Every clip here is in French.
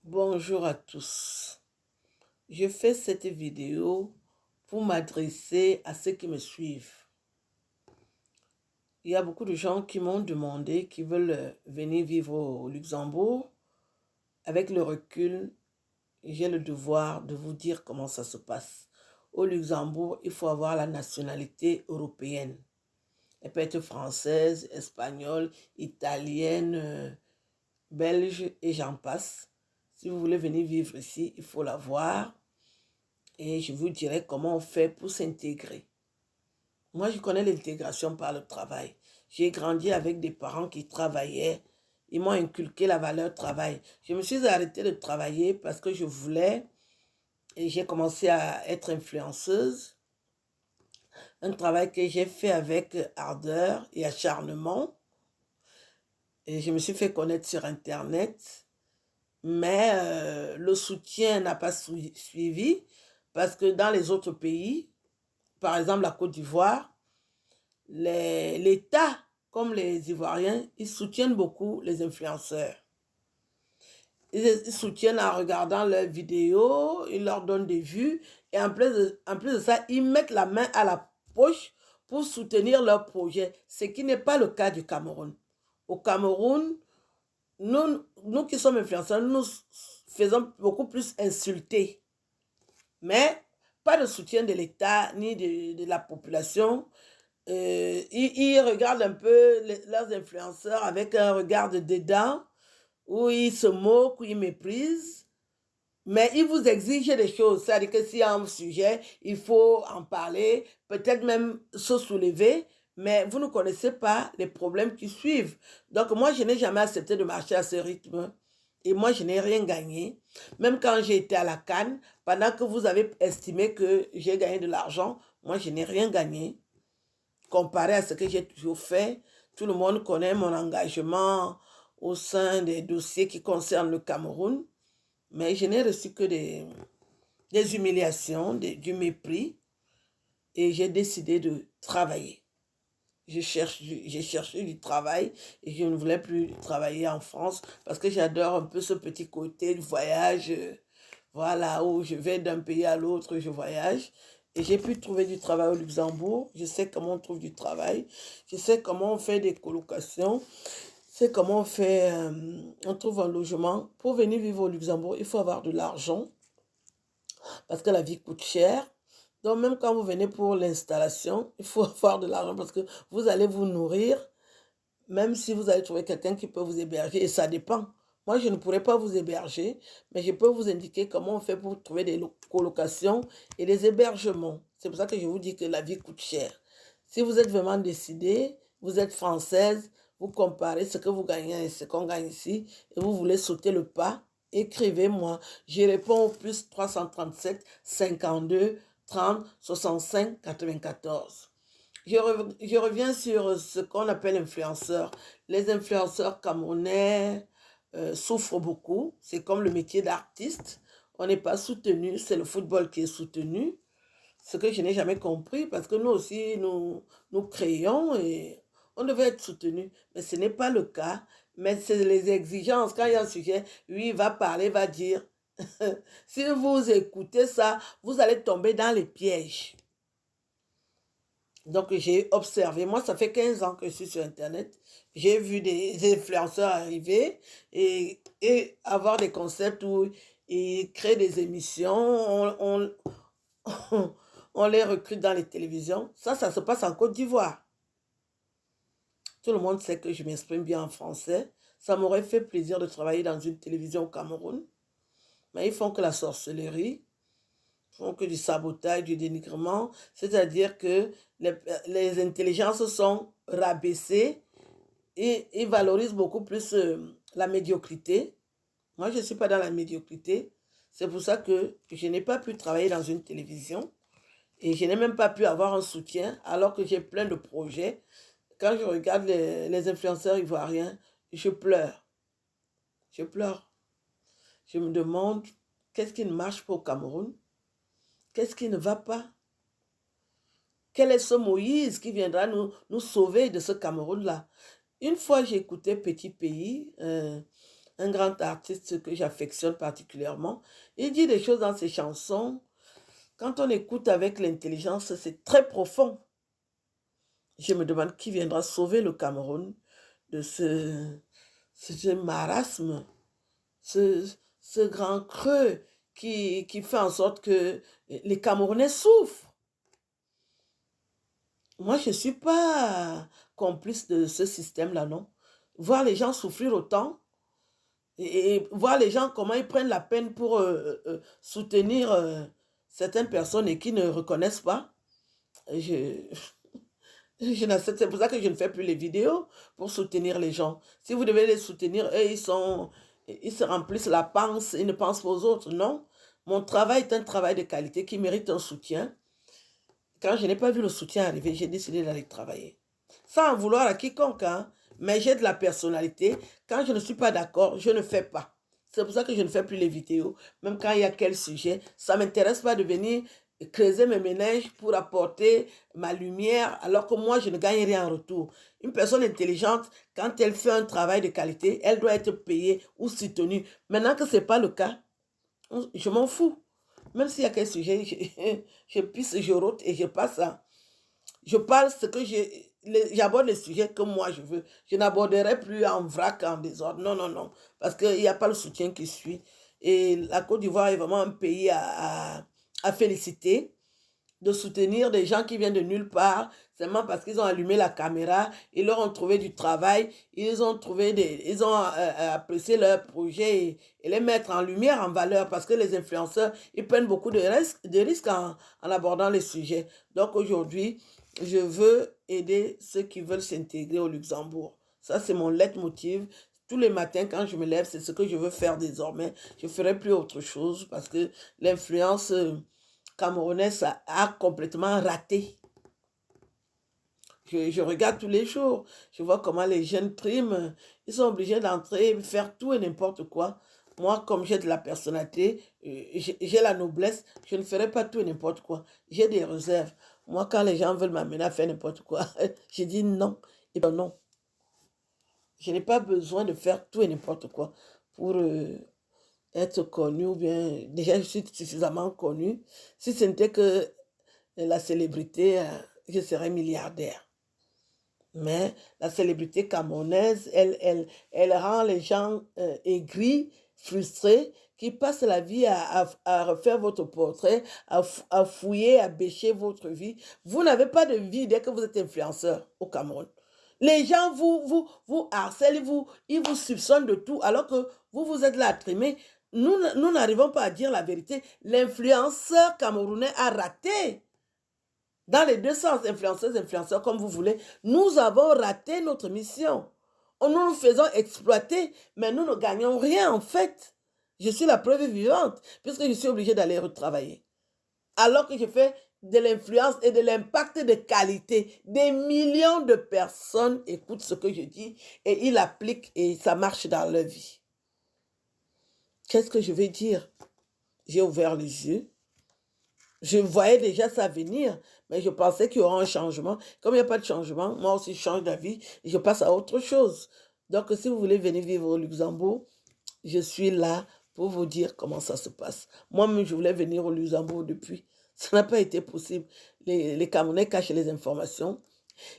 Bonjour à tous. Je fais cette vidéo pour m'adresser à ceux qui me suivent. Il y a beaucoup de gens qui m'ont demandé, qui veulent venir vivre au Luxembourg. Avec le recul, j'ai le devoir de vous dire comment ça se passe. Au Luxembourg, il faut avoir la nationalité européenne. Elle peut être française, espagnole, italienne, belge et j'en passe. Si vous voulez venir vivre ici, il faut l'avoir. Et je vous dirai comment on fait pour s'intégrer. Moi, je connais l'intégration par le travail. J'ai grandi avec des parents qui travaillaient. Ils m'ont inculqué la valeur travail. Je me suis arrêtée de travailler parce que je voulais, et j'ai commencé à être influenceuse. Un travail que j'ai fait avec ardeur et acharnement. Et je me suis fait connaître sur Internet. Mais le soutien n'a pas suivi parce que dans les autres pays, par exemple la Côte d'Ivoire, l'État, comme les Ivoiriens, ils soutiennent beaucoup les influenceurs. Ils soutiennent en regardant leurs vidéos, ils leur donnent des vues, et en plus de ça, ils mettent la main à la poche pour soutenir leur projet, ce qui n'est pas le cas du Cameroun. Au Cameroun, nous qui sommes influenceurs, nous faisons beaucoup plus insulter. Mais pas de soutien de l'État ni de la population. Ils regardent un peu leurs influenceurs avec un regard de dédain, où ils se moquent, où ils méprisent, mais ils vous exigent des choses. C'est-à-dire que s'il y a un sujet, il faut en parler, peut-être même se soulever, mais vous ne connaissez pas les problèmes qui suivent. Donc moi, je n'ai jamais accepté de marcher à ce rythme. Et moi, je n'ai rien gagné. Même quand j'ai été à la CAN, pendant que vous avez estimé que j'ai gagné de l'argent, moi, je n'ai rien gagné comparé à ce que j'ai toujours fait. Tout le monde connaît mon engagement au sein des dossiers qui concernent le Cameroun, mais je n'ai reçu que des humiliations, du mépris, et j'ai décidé de travailler. J'ai cherché du travail et je ne voulais plus travailler en France parce que j'adore un peu ce petit côté du voyage, voilà, où je vais d'un pays à l'autre, je voyage. Et j'ai pu trouver du travail au Luxembourg. Je sais comment on trouve du travail. Je sais comment on fait des colocations. Je sais comment on trouve un logement. Pour venir vivre au Luxembourg, il faut avoir de l'argent parce que la vie coûte cher. Donc même quand vous venez pour l'installation, il faut avoir de l'argent parce que vous allez vous nourrir, même si vous allez trouver quelqu'un qui peut vous héberger, et ça dépend. Moi, je ne pourrais pas vous héberger, mais je peux vous indiquer comment on fait pour trouver des colocations et des hébergements. C'est pour ça que je vous dis que la vie coûte cher. Si vous êtes vraiment décidé, vous êtes française, vous comparez ce que vous gagnez et ce qu'on gagne ici, et vous voulez sauter le pas, écrivez-moi. Je réponds au plus 337 52 30 65 94. Je reviens sur ce qu'on appelle influenceurs. Les influenceurs camerounais souffrent beaucoup. C'est comme le métier d'artiste. On n'est pas soutenu, c'est le football qui est soutenu. Ce que je n'ai jamais compris, parce que nous aussi, nous créons et on devait être soutenu. Mais ce n'est pas le cas. Mais c'est les exigences. Quand il y a un sujet, lui, il va parler, va dire. Si vous écoutez ça, vous allez tomber dans les pièges. Donc, j'ai observé. Moi, ça fait 15 ans que je suis sur Internet. J'ai vu des influenceurs arriver et avoir des concepts où ils créent des émissions. On les recrute dans les télévisions. Ça se passe en Côte d'Ivoire. Tout le monde sait que je m'exprime bien en français. Ça m'aurait fait plaisir de travailler dans une télévision au Cameroun. Mais ils font que la sorcellerie. Font que du sabotage, du dénigrement, c'est-à-dire que les intelligences sont rabaissées et ils valorisent beaucoup plus la médiocrité. Moi, je ne suis pas dans la médiocrité. C'est pour ça que je n'ai pas pu travailler dans une télévision et je n'ai même pas pu avoir un soutien alors que j'ai plein de projets. Quand je regarde les influenceurs ivoiriens, je pleure. Je pleure. Je me demande qu'est-ce qui ne marche pas au Cameroun? Qu'est-ce qui ne va pas? Quel est ce Moïse qui viendra nous sauver de ce Cameroun-là? Une fois, j'ai écouté Petit Pays, un grand artiste que j'affectionne particulièrement. Il dit des choses dans ses chansons. Quand on écoute avec l'intelligence, c'est très profond. Je me demande qui viendra sauver le Cameroun de ce marasme, ce, ce grand creux qui fait en sorte que les Camerounais souffrent. Moi, je ne suis pas complice de ce système-là, non. Voir les gens souffrir autant et voir les gens comment ils prennent la peine pour soutenir certaines personnes et qui ne reconnaissent pas, je, c'est pour ça que je ne fais plus les vidéos pour soutenir les gens. Si vous devez les soutenir, eux, ils se remplissent la panse, ils ne pensent pas aux autres. Non, mon travail est un travail de qualité qui mérite un soutien. Quand je n'ai pas vu le soutien arriver, j'ai décidé d'aller travailler. Sans en vouloir à quiconque, hein, mais j'ai de la personnalité. Quand je ne suis pas d'accord, je ne fais pas. C'est pour ça que je ne fais plus les vidéos, même quand il y a quel sujet. Ça ne m'intéresse pas de venir creuser mes méninges pour apporter ma lumière, alors que moi, je ne gagne rien en retour. Une personne intelligente, quand elle fait un travail de qualité, elle doit être payée ou soutenue. Maintenant que ce n'est pas le cas, je m'en fous. Même s'il y a quel sujet, je pisse, je rote et je passe à... Je parle ce que j'aborde les sujets que moi je veux. Je n'aborderai plus en vrac, en désordre. Non, non, non. Parce qu'il n'y a pas le soutien qui suit. Et la Côte d'Ivoire est vraiment un pays à féliciter, de soutenir des gens qui viennent de nulle part, seulement parce qu'ils ont allumé la caméra, ils leur ont trouvé du travail, ils ont apprécié leur projet et les mettre en lumière, en valeur, parce que les influenceurs, ils prennent beaucoup de risques en abordant les sujets. Donc aujourd'hui, je veux aider ceux qui veulent s'intégrer au Luxembourg. Ça, c'est mon leitmotiv. Tous les matins, quand je me lève, c'est ce que je veux faire désormais. Je ne ferai plus autre chose parce que l'influence camerounaise a complètement raté. Je regarde tous les jours. Je vois comment les jeunes priment. Ils sont obligés d'entrer, faire tout et n'importe quoi. Moi, comme j'ai de la personnalité, j'ai la noblesse, je ne ferai pas tout et n'importe quoi. J'ai des réserves. Moi, quand les gens veulent m'amener à faire n'importe quoi, je dis non. Et bien non. Je n'ai pas besoin de faire tout et n'importe quoi pour être connu ou bien... Déjà, je suis suffisamment connu. Si ce n'était que la célébrité, je serais milliardaire. Mais la célébrité camerounaise, elle rend les gens aigris, frustrés, qui passent la vie à refaire votre portrait, à fouiller, à bêcher votre vie. Vous n'avez pas de vie dès que vous êtes influenceur au Cameroun. Les gens vous harcèlent, ils vous soupçonnent de tout, alors que vous êtes là à trimer. Nous n'arrivons pas à dire la vérité. L'influenceur camerounais a raté. Dans les deux sens, influenceurs, comme vous voulez, nous avons raté notre mission. Nous nous faisons exploiter, mais nous ne gagnons rien en fait. Je suis la preuve vivante, puisque je suis obligée d'aller retravailler. Alors que je fais de l'influence et de l'impact de qualité. Des millions de personnes écoutent ce que je dis et ils l'appliquent et ça marche dans leur vie. Qu'est-ce que je vais dire? J'ai ouvert les yeux. Je voyais déjà ça venir, mais je pensais qu'il y aura un changement. Comme il n'y a pas de changement, moi aussi je change d'avis et je passe à autre chose. Donc si vous voulez venir vivre au Luxembourg, je suis là pour vous dire comment ça se passe. Moi-même, je voulais venir au Luxembourg depuis. Ça n'a pas été possible. Les Camerounais cachent les informations.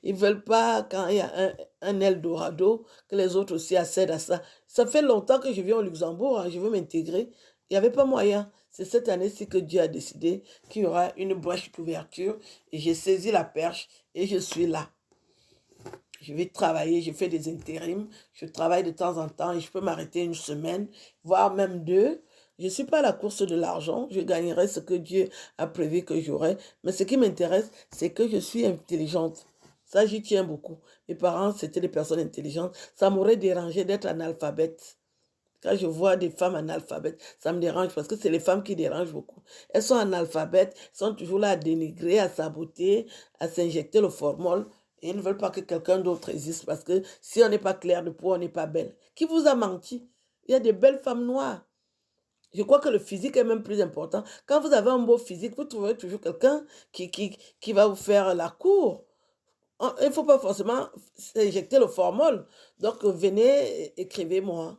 Ils ne veulent pas, quand il y a un Eldorado, que les autres aussi accèdent à ça. Ça fait longtemps que je viens au Luxembourg, hein, je veux m'intégrer. Il n'y avait pas moyen. C'est cette année-ci que Dieu a décidé qu'il y aura une brèche d'ouverture. Et j'ai saisi la perche et je suis là. Je vais travailler, je fais des intérims. Je travaille de temps en temps et je peux m'arrêter une semaine, voire même deux. Je ne suis pas à la course de l'argent. Je gagnerai ce que Dieu a prévu que j'aurai. Mais ce qui m'intéresse, c'est que je suis intelligente. Ça, j'y tiens beaucoup. Mes parents, c'était des personnes intelligentes. Ça m'aurait dérangé d'être analphabète. Quand je vois des femmes analphabètes, ça me dérange parce que c'est les femmes qui dérangent beaucoup. Elles sont analphabètes, elles sont toujours là à dénigrer, à saboter, à s'injecter le formol. Et ils ne veulent pas que quelqu'un d'autre existe parce que si on n'est pas clair de peau, on n'est pas belle. Qui vous a menti? Il y a des belles femmes noires. Je crois que le physique est même plus important. Quand vous avez un beau physique, vous trouverez toujours quelqu'un qui va vous faire la cour. Il ne faut pas forcément injecter le formol. Donc, venez, écrivez-moi.